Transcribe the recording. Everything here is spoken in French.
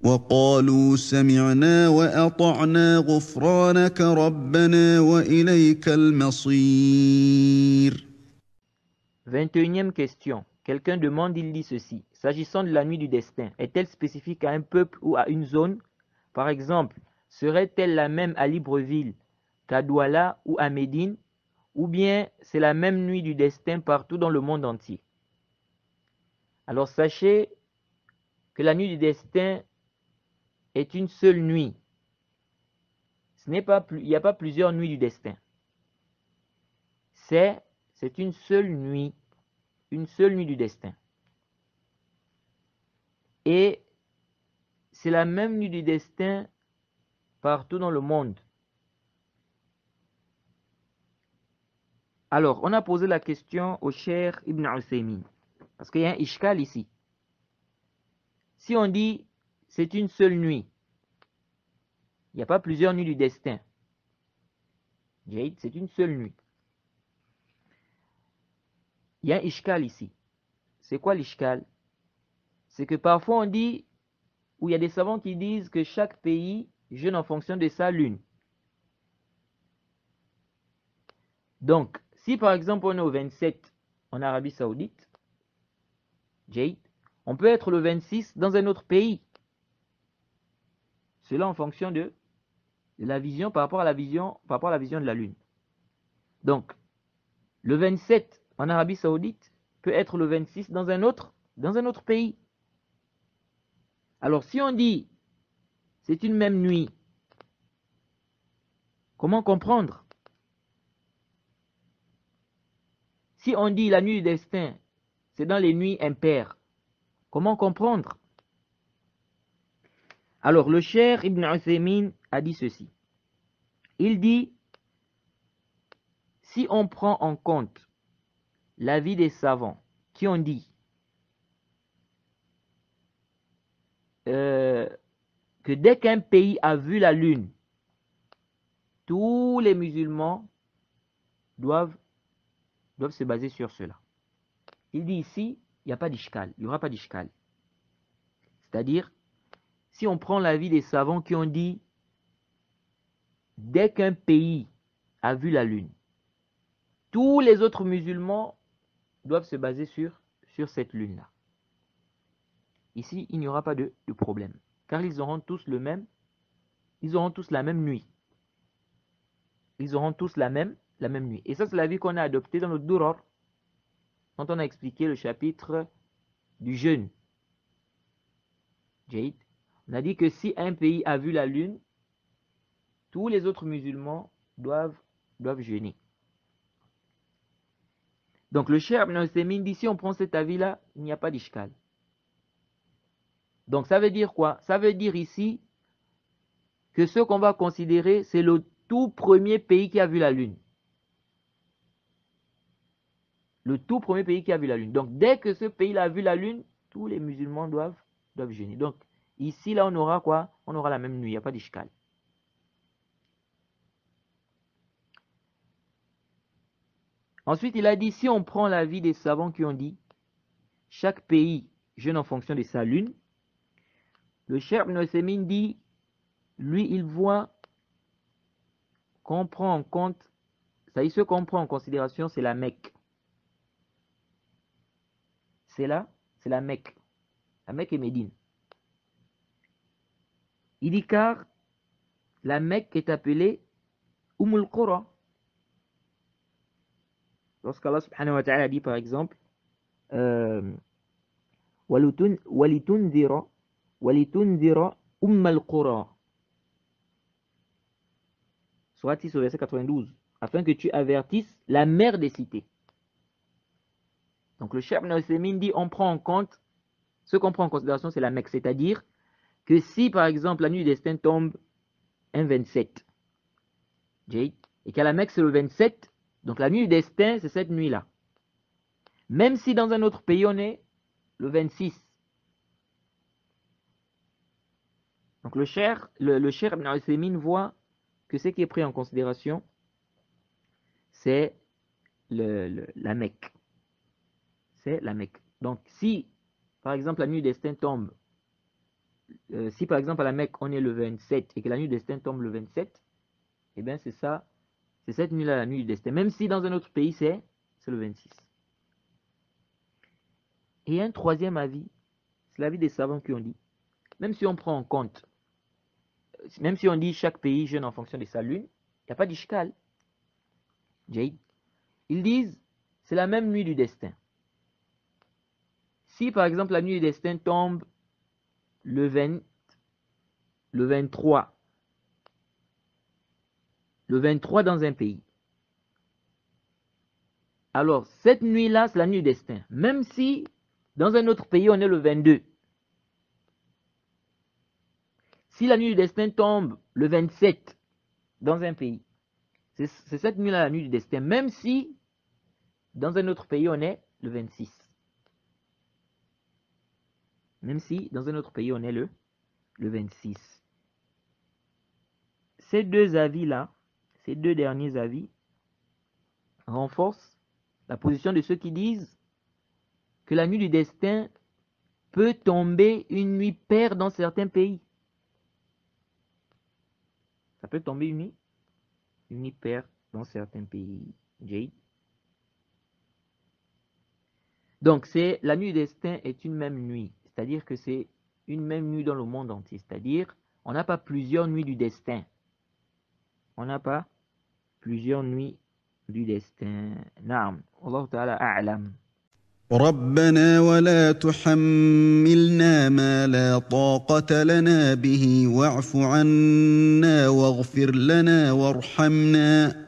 وقالوا سمعنا وأطعنا غفرانك ربنا وإليك المصير. 21e question. Quelqu'un demande, il dit ceci. S'agissant de la nuit du destin, est-elle spécifique à un peuple ou à une zone? Par exemple, serait-elle la même à Libreville qu'à Douala ou à Médine? Ou bien c'est la même nuit du destin partout dans le monde entier? Alors sachez que la nuit du destin est une seule nuit. Il n'y a pas plusieurs nuits du destin. C'est une seule nuit du destin. Et c'est la même nuit du destin partout dans le monde. Alors, on a posé la question au Cheikh Ibn Uthaymin, parce qu'il y a un ishkal ici. Si on dit c'est une seule nuit, il n'y a pas plusieurs nuits du destin. C'est une seule nuit. Il y a un ishkal ici. C'est quoi l'ishkal? C'est que parfois on dit, ou il y a des savants qui disent que chaque pays jeûne en fonction de sa lune. Donc, si par exemple on est au 27 en Arabie Saoudite, on peut être le 26 dans un autre pays. Cela en fonction de la vision par rapport à la vision de la lune. Donc, le 27 en Arabie Saoudite peut être le 26 dans un autre pays. Alors, si on dit c'est une même nuit, comment comprendre? Si on dit la nuit du destin, c'est dans les nuits impaires, comment comprendre? Alors, le Cheikh Ibn Uthaymin a dit ceci. Il dit, si on prend en compte l'avis des savants qui ont dit que dès qu'un pays a vu la lune, tous les musulmans doivent se baser sur cela. Il dit ici, il n'y a pas d'ishkal, il n'y aura pas d'ishkal. C'est-à-dire, si on prend l'avis des savants qui ont dit dès qu'un pays a vu la lune, tous les autres musulmans doivent se baser sur cette lune-là. Ici, il n'y aura pas de problème, car ils auront tous la même nuit. Ils auront tous la même nuit. Et ça, c'est l'avis qu'on a adopté dans le Durar, quand on a expliqué le chapitre du jeûne. On a dit que si un pays a vu la lune, tous les autres musulmans doivent jeûner. Donc le Cheikh Ibn Uthaymin dit, si on prend cet avis-là, il n'y a pas d'ishkal. Donc ça veut dire quoi? Ça veut dire ici que ce qu'on va considérer, c'est le tout premier pays qui a vu la lune. Le tout premier pays qui a vu la lune. Donc dès que ce pays-là a vu la lune, tous les musulmans doivent jeûner. Donc ici, là, on aura quoi? On aura la même nuit, il n'y a pas d'ishkal. Ensuite, il a dit, si on prend l'avis des savants qui ont dit, chaque pays jeûne en fonction de sa lune, le Cheikh Ibn Uthaymin dit, lui, il voit qu'on prend en compte, ça il se comprend en considération, c'est la Mecque. C'est la Mecque. La Mecque et Médine. Il dit car la Mecque est appelée Al Qura. Lorsqu'Allah subhanahu wa ta'ala dit par exemple walitundira Al Qura. Surat 6 au verset 92. Afin que tu avertisses la mère des cités. Donc le Cheikh Ibn Uthaymin dit on prend en compte, ce qu'on prend en considération c'est la Mecque. C'est-à-dire que si par exemple la nuit du destin tombe un 27, et qu'à la Mecque c'est le 27, donc la nuit du destin c'est cette nuit-là. Même si dans un autre pays on est le 26. Donc le Cheikh Ibn Uthaymin voit que ce qui est pris en considération c'est la Mecque. C'est la Mecque. Donc si par exemple la nuit du destin tombe si par exemple à la Mecque, on est le 27 et que la nuit du destin tombe le 27, eh bien c'est ça, c'est cette nuit-là la nuit du destin. Même si dans un autre pays, c'est le 26. Et un troisième avis, c'est l'avis des savants qui ont dit, même si on prend en compte, même si on dit chaque pays jeûne en fonction de sa lune, il n'y a pas d'ishkal. Jade. Ils disent, c'est la même nuit du destin. Si par exemple la nuit du destin tombe le 23 dans un pays, alors cette nuit-là, c'est la nuit du destin. Même si dans un autre pays, on est le 22. Si la nuit du destin tombe le 27 dans un pays, c'est cette nuit-là la nuit du destin, même si dans un autre pays, on est le 26. Même si dans un autre pays, on est le 26. Ces deux avis-là, ces deux derniers avis, renforcent la position de ceux qui disent que la nuit du destin peut tomber une nuit paire dans certains pays. Ça peut tomber une nuit paire dans certains pays. Jade. Donc, la nuit du destin est une même nuit. C'est-à-dire que c'est une même nuit dans le monde entier. C'est-à-dire, on n'a pas plusieurs nuits du destin. On n'a pas plusieurs nuits du destin. Naam. Allah Ta'ala a'lam. ربنا ولا تحملنا ما لا طاقة لنا به واعف عنا واغفر لنا وارحمنا